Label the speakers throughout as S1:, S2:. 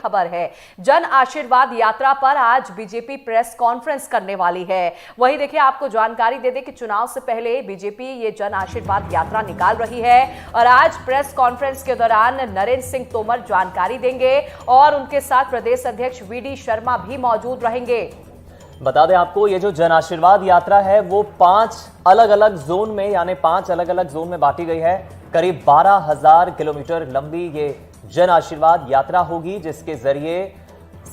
S1: खबर है। जन आशीर्वाद यात्रा पर आज बीजेपी प्रेस कॉन्फ्रेंस करने वाली है। वहीं देखिए, आपको जानकारी दे दें कि चुनाव से पहले बीजेपी ये जन आशीर्वाद यात्रा निकाल रही है और आज प्रेस कॉन्फ्रेंस के दौरान नरेंद्र सिंह तोमर जानकारी देंगे और उनके साथ प्रदेश अध्यक्ष वीडी शर्मा भी मौजूद रहेंगे।
S2: बता दें आपको, ये जो जन आशीर्वाद यात्रा है वो 5 अलग अलग जोन में यानी 5 अलग अलग जोन में बांटी गई है। करीब 12,000 किलोमीटर लंबी ये जन आशीर्वाद यात्रा होगी, जिसके जरिए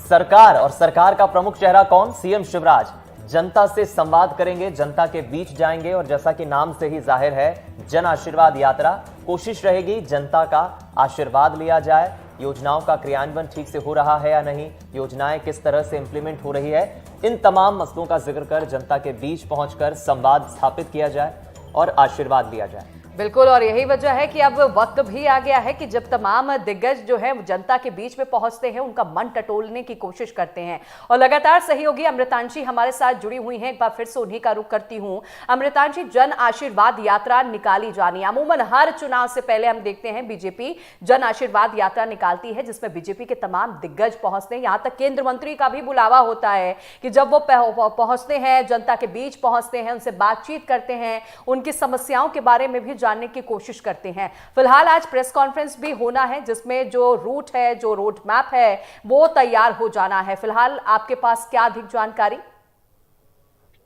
S2: सरकार और सरकार का प्रमुख चेहरा कौन, सीएम शिवराज, जनता से संवाद करेंगे, जनता के बीच जाएंगे। और जैसा कि नाम से ही जाहिर है, जन आशीर्वाद यात्रा, कोशिश रहेगी जनता का आशीर्वाद लिया जाए। योजनाओं का क्रियान्वयन ठीक से हो रहा है या नहीं, योजनाएं किस तरह से इंप्लीमेंट हो रही है, इन तमाम मसलों का जिक्र कर जनता के बीच पहुंचकर संवाद स्थापित किया जाए और आशीर्वाद लिया जाए।
S1: बिल्कुल, और यही वजह है कि अब वक्त भी आ गया है कि जब तमाम दिग्गज जो है जनता के बीच में पहुंचते हैं, उनका मन टटोलने की कोशिश करते हैं। और लगातार सहयोगी अमृतांशी हमारे साथ जुड़ी हुई हैं, एक बार फिर से उन्हीं का रुख करती हूं। अमृतांशी, जन आशीर्वाद यात्रा निकाली जानी, अमूमन हर चुनाव से पहले हम देखते हैं बीजेपी जन आशीर्वाद यात्रा निकालती है, जिसमें बीजेपी के तमाम दिग्गज पहुंचते हैं। यहां तक केंद्र मंत्री का भी बुलावा होता है कि जब वो पहुंचते हैं, जनता के बीच पहुंचते हैं, उनसे बातचीत करते हैं, उनकी समस्याओं के बारे में भी जानने की कोशिश करते हैं। फिलहाल आज प्रेस कॉन्फ्रेंस भी होना है, जिसमें जो रूट है, जो रोड मैप है, वो तैयार हो जाना है। फिलहाल आपके पास क्या अधिक जानकारी?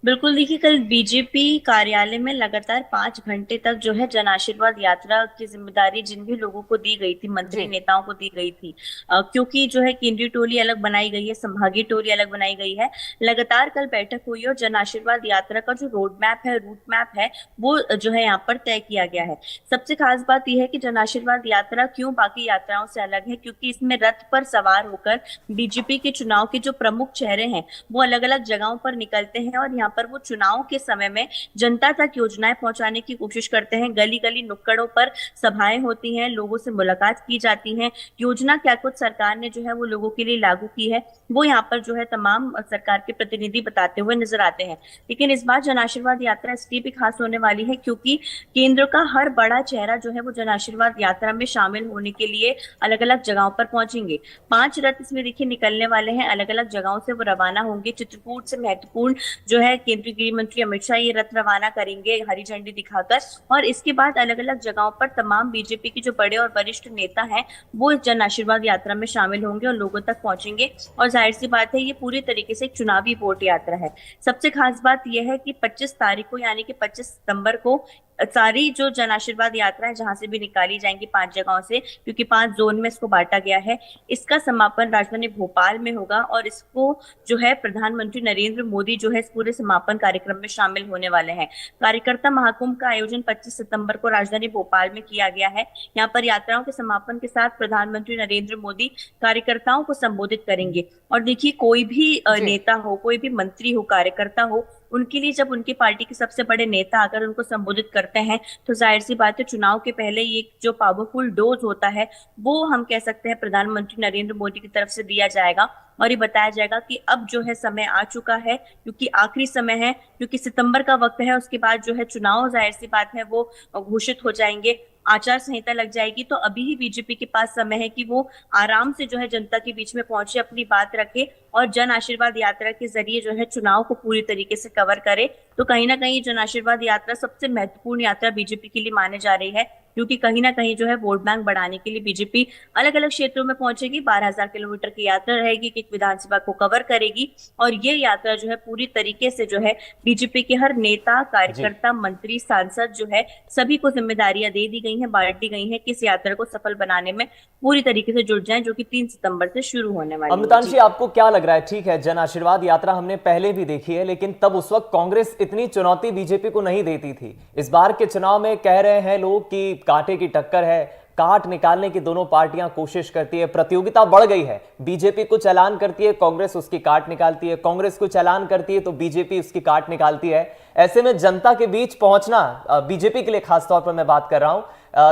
S3: बिल्कुल, देखिए, कल बीजेपी कार्यालय में लगातार 5 घंटे तक जो है जन आशीर्वाद यात्रा की जिम्मेदारी जिन भी लोगों को दी गई थी, मंत्री नेताओं को दी गई थी, क्योंकि जो है केंद्रीय टोली अलग बनाई गई है, संभागीय टोली अलग बनाई गई है। लगातार कल बैठक हुई और जन आशीर्वाद यात्रा का जो रोड मैप है, रूट मैप है, वो जो है यहाँ पर तय किया गया है। सबसे खास बात यह है कि जन आशीर्वाद यात्रा क्यों बाकी यात्राओं से अलग है, क्योंकि इसमें रथ पर सवार होकर बीजेपी के चुनाव के जो प्रमुख चेहरे हैं वो अलग अलग जगहों पर निकलते हैं और यहाँ पर वो चुनाव के समय में जनता तक योजनाएं पहुंचाने की कोशिश करते हैं। गली गली नुक्कड़ों पर सभाएं होती हैं, लोगों से मुलाकात की जाती है, योजना क्या कुछ सरकार ने जो है वो लोगों के लिए लागू की है वो यहाँ पर जो है तमाम सरकार के प्रतिनिधि बताते हुए नजर आते हैं। लेकिन इस बार जन आशीर्वाद यात्रा इसलिए भी खास होने वाली है क्योंकि केंद्र का हर बड़ा चेहरा जो है वो जन आशीर्वाद यात्रा में शामिल होने के लिए अलग अलग जगहों पर पहुंचेंगे। 5 रथ इसमें देखिए निकलने वाले हैं, अलग अलग जगहों से वो रवाना होंगे। चित्रकूट से महत्वपूर्ण जो है केंद्रीय गृह मंत्री अमित शाह ये रथ रवाना करेंगे हरी झंडी दिखाकर, और इसके बाद अलग अलग जगहों पर तमाम बीजेपी के जो बड़े और वरिष्ठ नेता हैं वो जन आशीर्वाद यात्रा में शामिल होंगे और लोगों तक पहुंचेंगे। और जाहिर सी बात है, ये पूरी तरीके से एक चुनावी वोट यात्रा है। सबसे खास बात यह है कि 25 तारीख को यानी कि 25 सितंबर को सारी जो जन आशीर्वाद यात्राएं जहां से भी निकाली जाएंगी 5 जगहों से, क्योंकि 5 जोन में इसको बांटा गया है, इसका समापन राजधानी भोपाल में होगा और इसको जो है प्रधानमंत्री नरेंद्र मोदी जो है इस पूरे समापन कार्यक्रम में शामिल होने वाले हैं। कार्यकर्ता महाकुंभ का आयोजन 25 सितंबर को राजधानी भोपाल में किया गया है। यहाँ पर यात्राओं के समापन के साथ प्रधानमंत्री नरेंद्र मोदी कार्यकर्ताओं को संबोधित करेंगे। और देखिए, कोई भी नेता हो, कोई भी मंत्री हो, कार्यकर्ता हो, उनके लिए जब उनकी पार्टी के सबसे बड़े नेता आकर उनको संबोधित करते हैं तो जाहिर सी बात है चुनाव के पहले ये जो पावरफुल डोज होता है वो हम कह सकते हैं प्रधानमंत्री नरेंद्र मोदी की तरफ से दिया जाएगा और ये बताया जाएगा कि अब जो है समय आ चुका है, क्योंकि आखिरी समय है, क्योंकि सितंबर का वक्त है, उसके बाद जो है चुनाव जाहिर सी बात है वो घोषित हो जाएंगे, आचार संहिता लग जाएगी। तो अभी ही बीजेपी के पास समय है कि वो आराम से जो है जनता के बीच में पहुंचे, अपनी बात रखे और जन आशीर्वाद यात्रा के जरिए जो है चुनाव को पूरी तरीके से कवर करे। तो कहीं ना कहीं जन आशीर्वाद यात्रा सबसे महत्वपूर्ण यात्रा बीजेपी के लिए माने जा रही है, क्योंकि कहीं ना कहीं जो है वोट बैंक बढ़ाने के लिए बीजेपी अलग अलग क्षेत्रों में पहुंचेगी। 12,000 किलोमीटर की यात्रा रहेगी, एक विधानसभा को कवर करेगी और ये यात्रा जो है पूरी तरीके से जो है बीजेपी के हर नेता, कार्यकर्ता, मंत्री, सांसद जो है सभी को जिम्मेदारियां दे दी गई हैं, बांटी गई हैं कि इस यात्रा को सफल बनाने में पूरी तरीके से जुट जाएं, जो कि 3 सितंबर से शुरू होने वाली है।
S2: अमृतांशी, आपको क्या लग रहा है? ठीक है, जन आशीर्वाद यात्रा हमने पहले भी देखी है, लेकिन तब उस वक्त कांग्रेस इतनी चुनौती बीजेपी को नहीं देती थी। इस बार के चुनाव में कह रहे हैं लोग कि कांटे की टक्कर है, काट निकालने की दोनों पार्टियां कोशिश करती है, प्रतियोगिता बढ़ गई है। बीजेपी कुछ ऐलान करती है, कांग्रेस उसकी काट निकालती है, कांग्रेस कुछ ऐलान करती है तो बीजेपी उसकी काट निकालती है। ऐसे में जनता के बीच पहुंचना बीजेपी के लिए खास तौर पर मैं बात कर रहा हूं,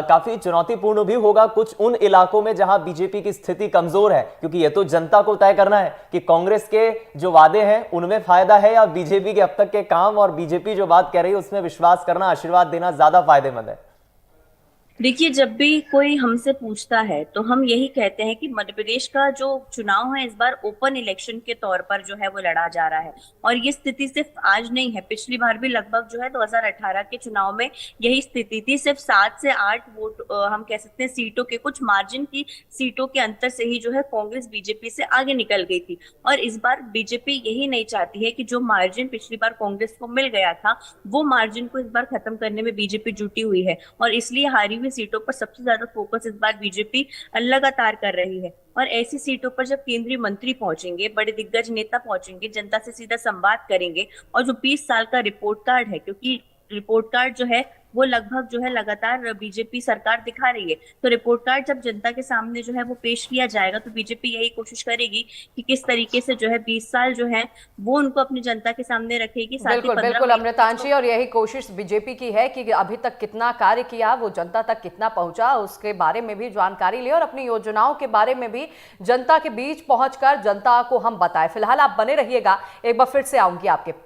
S2: काफी चुनौतीपूर्ण भी होगा कुछ उन इलाकों में जहां बीजेपी की स्थिति कमजोर है, क्योंकि यह तो जनता को तय करना है कि कांग्रेस के जो वादे हैं उनमें फायदा है या बीजेपी के अब तक के काम और बीजेपी जो बात कह रही है उसमें विश्वास करना, आशीर्वाद देना ज्यादा फायदेमंद है।
S3: देखिए, जब भी कोई हमसे पूछता है तो हम यही कहते हैं कि मध्य प्रदेश का जो चुनाव है इस बार ओपन इलेक्शन के तौर पर जो है वो लड़ा जा रहा है। और ये स्थिति सिर्फ आज नहीं है, पिछली बार भी लगभग जो है 2018 के चुनाव में यही स्थिति थी। सिर्फ 7 से 8 वोट, हम कह सकते हैं सीटों के, कुछ मार्जिन की सीटों के अंतर से ही जो है कांग्रेस बीजेपी से आगे निकल गई थी। और इस बार बीजेपी यही नहीं चाहती है कि जो मार्जिन पिछली बार कांग्रेस को मिल गया था वो मार्जिन को इस बार खत्म करने में बीजेपी जुटी हुई है। और इसलिए हारी हुई सीटों पर सबसे ज्यादा फोकस इस बार बीजेपी लगातार कर रही है। और ऐसी सीटों पर जब केंद्रीय मंत्री पहुंचेंगे, बड़े दिग्गज नेता पहुंचेंगे, जनता से सीधा संवाद करेंगे, और जो 20 साल का रिपोर्ट कार्ड है, क्योंकि रिपोर्ट कार्ड जो है वो लगभग जो है लगातार बीजेपी सरकार दिखा रही है, तो रिपोर्ट कार्ड जब जनता के सामने जो है वो पेश किया जाएगा तो बीजेपी यही कोशिश करेगी कि किस तरीके से जो है 20 साल जो है वो उनको अपनी जनता के सामने रखेगी। साथ ही
S1: बिल्कुल
S3: 15
S1: बिल्कुल
S3: मई
S1: अमृतांशी, और यही कोशिश बीजेपी की है कि अभी तक कितना कार्य किया, वो जनता तक कितना पहुंचा, उसके बारे में भी जानकारी ले और अपनी योजनाओं के बारे में भी जनता के बीच पहुंचकर जनता को हम बताएं। फिलहाल आप बने रहिएगा, एक बार फिर से आऊंगी आपके पास।